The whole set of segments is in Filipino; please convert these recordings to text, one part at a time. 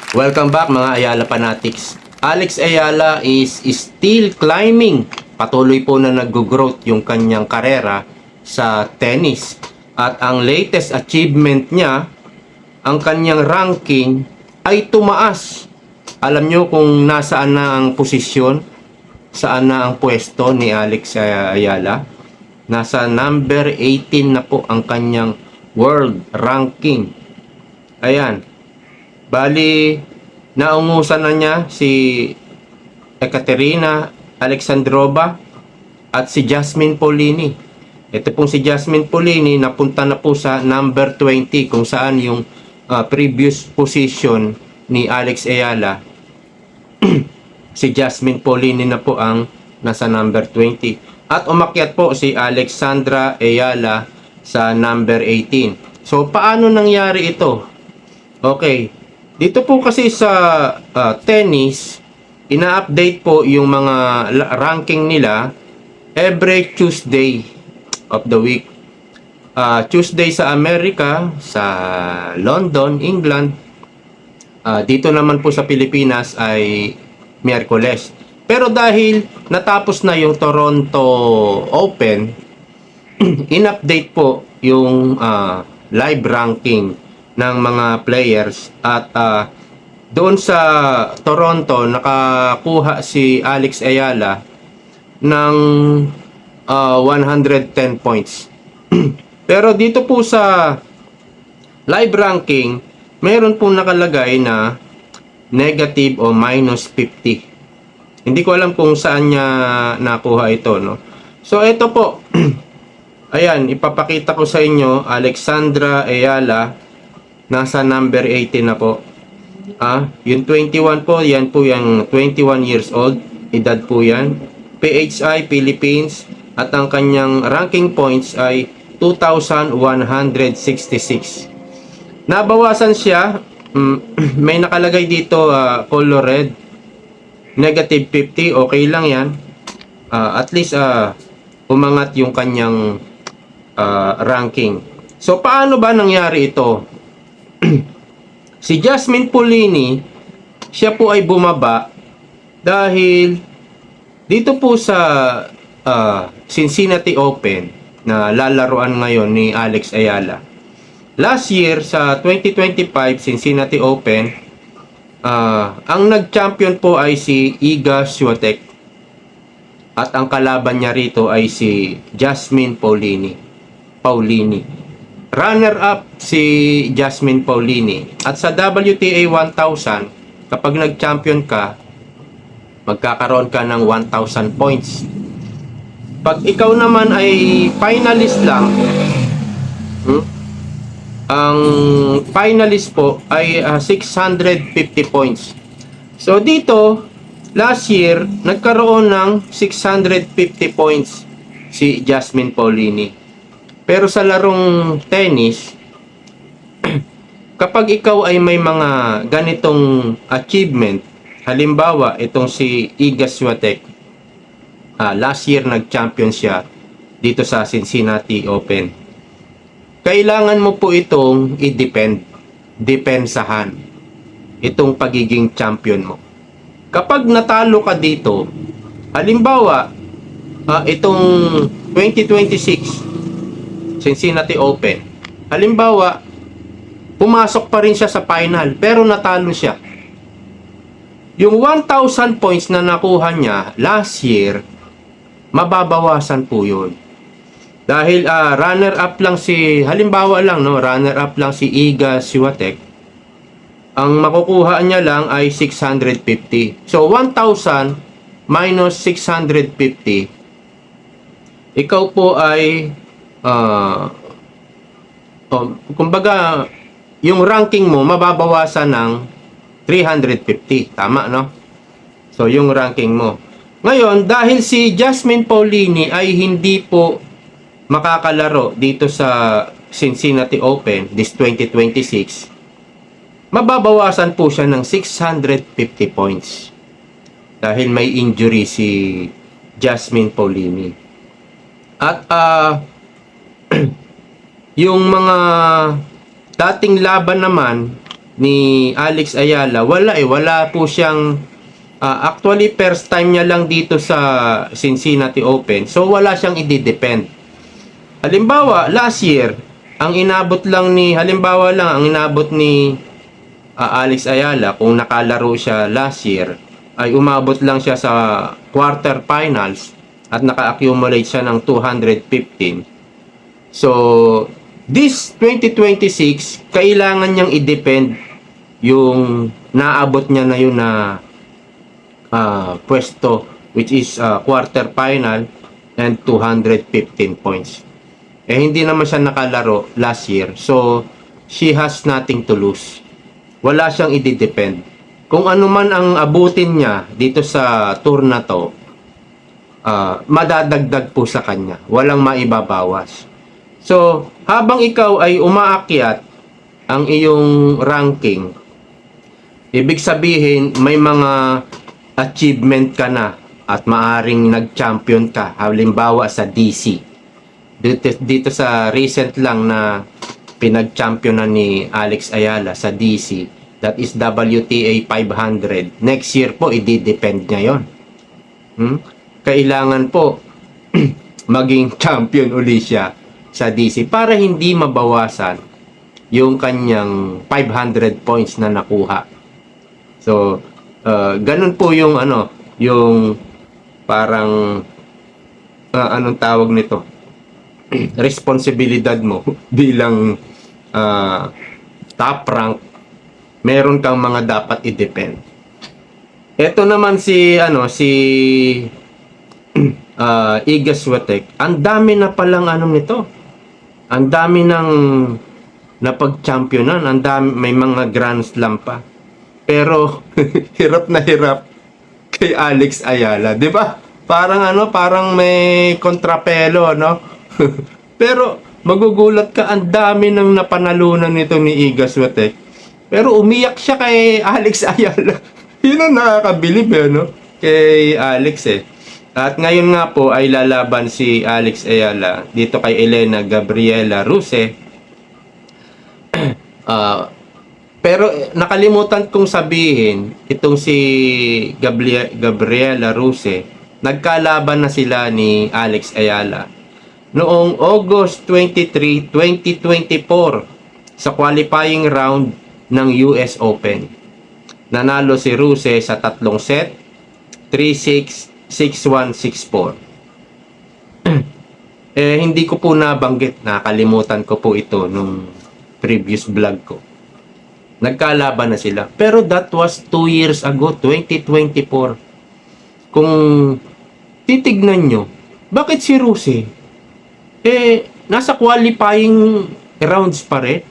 Welcome back mga Ayala fanatics. Alex Ayala is still climbing. Patuloy po na nag-growth yung kanyang karera sa tennis. At ang latest achievement niya, ang kanyang ranking ay tumaas. Alam nyo kung nasaan na ang posisyon, saan na ang pwesto ni Alex Ayala? Nasa number 18 na po ang kanyang world ranking. Ayan. Bali, naungusan na niya si Ekaterina Alexandrova at si Jasmine Paolini. Ito pong si Jasmine Paolini napunta na po sa number 20 kung saan yung previous position ni Alex Ayala. Si Jasmine Paolini na po ang nasa number 20. At umakyat po si Alexandra Ayala sa number 18. So, paano nangyari ito? Okay. Dito po kasi sa tennis, ina-update po yung mga ranking nila every Tuesday of the week. Tuesday sa Amerika, sa London, England. Dito naman po sa Pilipinas ay Miyerkules. Pero dahil natapos na yung Toronto Open, in-update po yung live ranking ng mga players at doon sa Toronto nakakuha si Alex Ayala ng 110 points. Pero dito po sa live ranking, meron po nakalagay na negative o minus 50. Hindi ko alam kung saan niya nakuha ito, no? So ito po. Ayan, ipapakita ko sa inyo, Alexandra Ayala nasa number 18 na po. Yung 21 po, yan po yung 21 years old. Edad po yan. PHI, Philippines. At ang kanyang ranking points ay 2,166. Nabawasan siya. May nakalagay dito color red. Negative 50. Okay lang yan. At least umangat yung kanyang ranking. So, paano ba nangyari ito? Si Jasmine Paolini, siya po ay bumaba dahil dito po sa Cincinnati Open na lalaruan ngayon ni Alex Ayala. Last year sa 2025 Cincinnati Open, ang nag-champion po ay si Iga Swiatek at ang kalaban niya rito ay si Jasmine Paolini. Runner-up si Jasmine Paolini. At sa WTA 1000, kapag nag-champion ka, magkakaroon ka ng 1,000 points. Pag ikaw naman ay finalist lang, ang finalist po ay 650 points. So dito, last year, nagkaroon ng 650 points si Jasmine Paolini. Pero sa larong tennis, kapag ikaw ay may mga ganitong achievement, halimbawa itong si Iga Swiatek, last year nag-champion siya dito sa Cincinnati Open. Kailangan mo po itong depensahan itong pagiging champion mo. Kapag natalo ka dito, halimbawa itong 2026 Cincinnati Open. Halimbawa, pumasok pa rin siya sa final pero natalo siya. Yung 1,000 points na nakuha niya last year, mababawasan po yun. Dahil runner-up lang si, halimbawa lang, no, runner-up lang si Iga Swiatek, ang makukuha niya lang ay 650. So, 1,000 minus 650, ikaw po ay kumbaga yung ranking mo mababawasan ng 350, tama, no? So yung ranking mo ngayon, dahil si Jasmine Paolini ay hindi po makakalaro dito sa Cincinnati Open this 2026, mababawasan po siya ng 650 points dahil may injury si Jasmine Paolini. At yung mga dating laban naman ni Alex Ayala, wala po siyang actually first time niya lang dito sa Cincinnati Open. So wala siyang i-defend. Halimbawa, last year, ang inabot ni Alex Ayala kung nakalaro siya last year ay umabot lang siya sa quarter finals at naka-accumulate siya ng 215. So, this 2026, kailangan niyang i-defend yung naabot niya na yun na pwesto, which is quarter final and 215 points. Hindi naman siya nakalaro last year. So, she has nothing to lose. Wala siyang i-defend. Kung ano man ang abutin niya dito sa tour na to, madadagdag po sa kanya. Walang maibabawas. So, habang ikaw ay umaakyat ang iyong ranking, ibig sabihin may mga achievement ka na at maaring nag-champion ka. Halimbawa sa DC. Dito sa recent lang na pinag-championan ni Alex Ayala sa DC, that is WTA 500. Next year po, i-defend niya yon. Kailangan po maging champion uli siya sa DC para hindi mabawasan yung kanyang 500 points na nakuha. So, ganun po yung yung parang anong tawag nito? Responsibilidad mo bilang top rank. Meron kang mga dapat i-defend. Ito naman si Iga Swiatek, ang dami na palang nito. Ang dami ng napag-championan, ang dami, may mga Grand Slam pa. Pero hirap na hirap kay Alex Ayala, 'di ba? Parang may kontrapelo, no? Pero magugulat ka, ang dami ng napanalunan nito ni Iga Swiatek. Pero umiyak siya kay Alex Ayala. Yun ang nakakabilib, no? Kay Alex At ngayon nga po ay lalaban si Alex Ayala dito kay Elena Gabriela Ruse. Pero nakalimutan kong sabihin, itong si Gabriela Ruse, nagkalaban na sila ni Alex Ayala noong August 23, 2024 sa qualifying round ng US Open. Nanalo si Ruse sa 3 set, 3-6, 6-1, 6-4. Hindi ko po nabanggit, nakalimutan ko po ito nung previous vlog ko. Nagkalaban na sila. Pero that was 2 years ago, 2024. Kung titignan nyo, bakit si Ruse? Nasa qualifying rounds pa rin.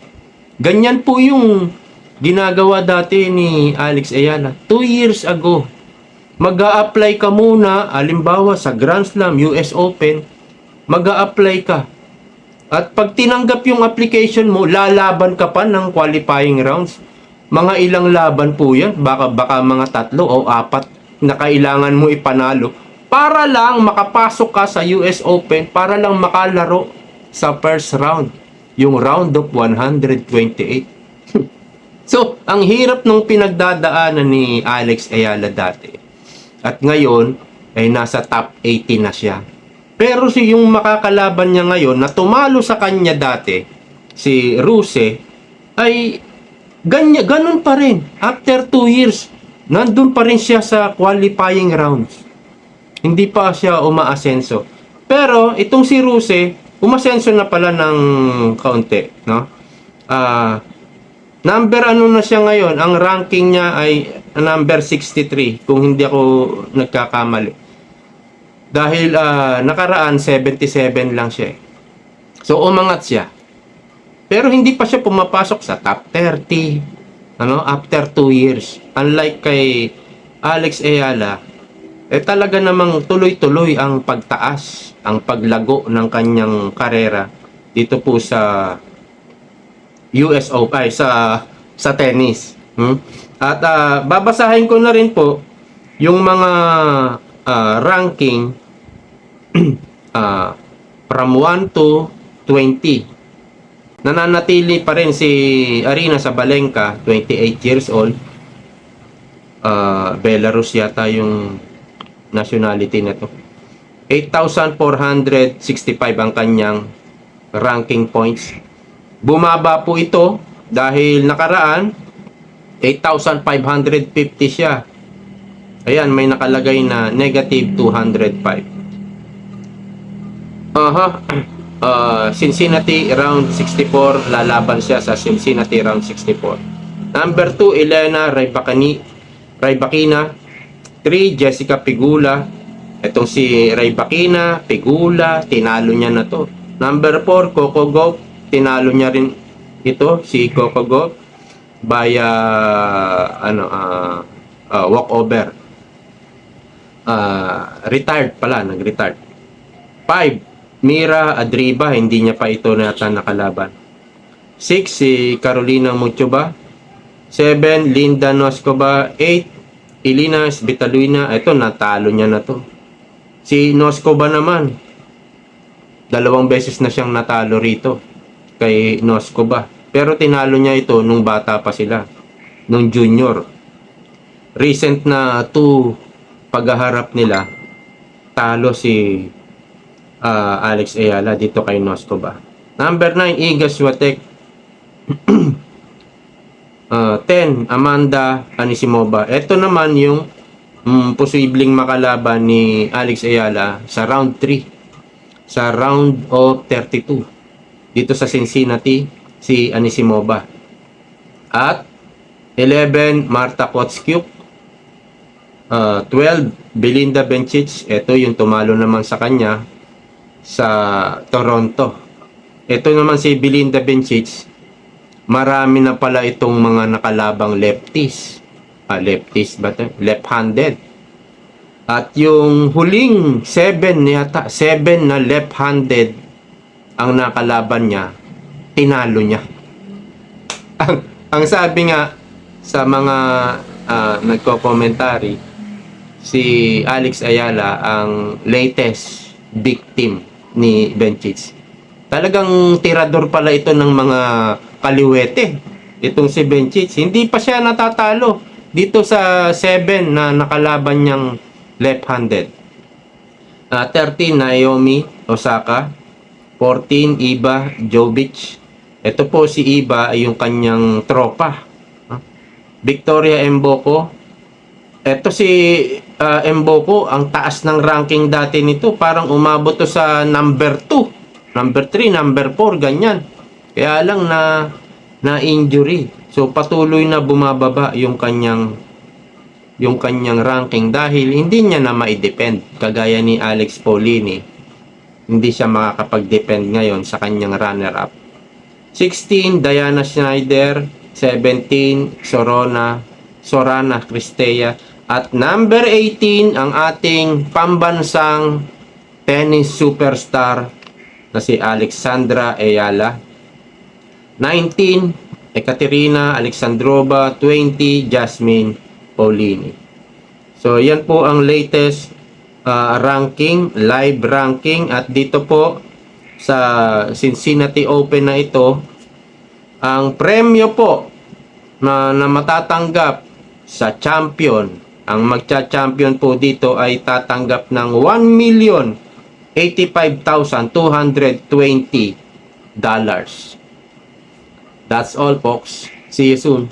Ganyan po yung ginagawa dati ni Alex Ayala. 2 years ago. Mag-a-apply ka muna, halimbawa sa Grand Slam, US Open, mag-a-apply ka. At pag tinanggap yung application mo, lalaban ka pa ng qualifying rounds. Mga ilang laban po yan, baka mga 3 o 4 na kailangan mo ipanalo para lang makapasok ka sa US Open, para lang makalaro sa first round, yung round of 128. So, ang hirap nung pinagdadaanan ni Alex Ayala dati. At ngayon, ay nasa top 80 na siya. Pero yung makakalaban niya ngayon, na tumalo sa kanya dati, si Ruse, ay ganun pa rin. After 2 years, nandun pa rin siya sa qualifying rounds. Hindi pa siya umaasenso. Pero, itong si Ruse, umasenso na pala ng kaunti, no? Number na siya ngayon, ang ranking niya ay number 63, kung hindi ako nagkakamali. Dahil nakaraan 77 lang siya. So umangat siya. Pero hindi pa siya pumapasok sa top 30 after 2 years. Unlike kay Alex Ayala, talaga namang tuloy-tuloy ang pagtaas, ang paglago ng kanyang karera dito po sa US Open, sa tennis. At babasahin ko na rin po yung mga ranking from 1 to 20 Nananatili pa rin si Aryna Sabalenka, 28 years old. Belarus yata yung nationality na to. 8,465 ang kanyang ranking points. Bumaba po ito dahil nakaraan 8,550 siya. Ayan, may nakalagay na negative 205. Cincinnati round 64, lalaban siya sa Cincinnati round 64. Number 2, Elena Rybakina. 3, Jessica Pegula. Itong si Rybakina, Pegula, tinalo niya na to. Number 4, Coco Gauff. Tinalo niya rin ito, si Coco Gauff, via walkover. Retired pala, nag-retired. 5, Mira Adriba, hindi niya pa ito nata nakalaban. 6, si Carolina Muchova. 7, Linda Noskova. 8, Elina Svitolina. Ito, natalo niya na to. Si Noskova naman, 2 beses na siyang natalo rito kay Noskova. Pero tinalo niya ito nung bata pa sila, nung junior. Recent na 2 paghaharap nila, talo si Alex Ayala dito kay Noskova. Number 9, Iga Swiatek. 10, Amanda Anisimova. Ito naman yung posibleng makalaban ni Alex Ayala sa round 3, sa round of 32 dito sa Cincinnati, si Anisimova. At 11, Marta Kostyuk. 12, Belinda Bencic. Ito yung tumalo naman sa kanya sa Toronto. Ito naman si Belinda Bencic, marami na pala itong mga nakalabang lefties. Lefties ba ito? Left-handed. At yung huling 7 na left-handed ang nakalaban niya, tinalo niya. ang sabi nga sa mga nagko-commentary, si Alex Ayala ang latest victim ni Bencic. Talagang tirador pala ito ng mga kaliwete. Itong si Bencic, hindi pa siya natatalo dito sa 7 na nakalaban niyang left-handed. 13, Naomi Osaka. 14, Iva Jovic. Ito po si Iva ay yung kanyang tropa. Victoria Mboko. Ito si Mboko, ang taas ng ranking dati nito. Parang umabot to sa number 2, number 3, number 4, ganyan. Kaya lang na injury. So patuloy na bumababa yung kanyang ranking dahil hindi niya na ma-depend kagaya ni Alex Paulini. Hindi siya makakapag-depend ngayon sa kanyang runner-up. 16, Diana Schneider. 17, Sorana Cristea. At number 18, ang ating pambansang tennis superstar na si Alexandra Ayala. 19, Ekaterina Alexandrova. 20, Jasmine Paulini. So, yan po ang latest ranking, live ranking. At dito po sa Cincinnati Open na ito, ang premyo po na matatanggap sa champion, ang magcha-champion po dito ay tatanggap ng $1,085,220. That's all, folks. See you soon.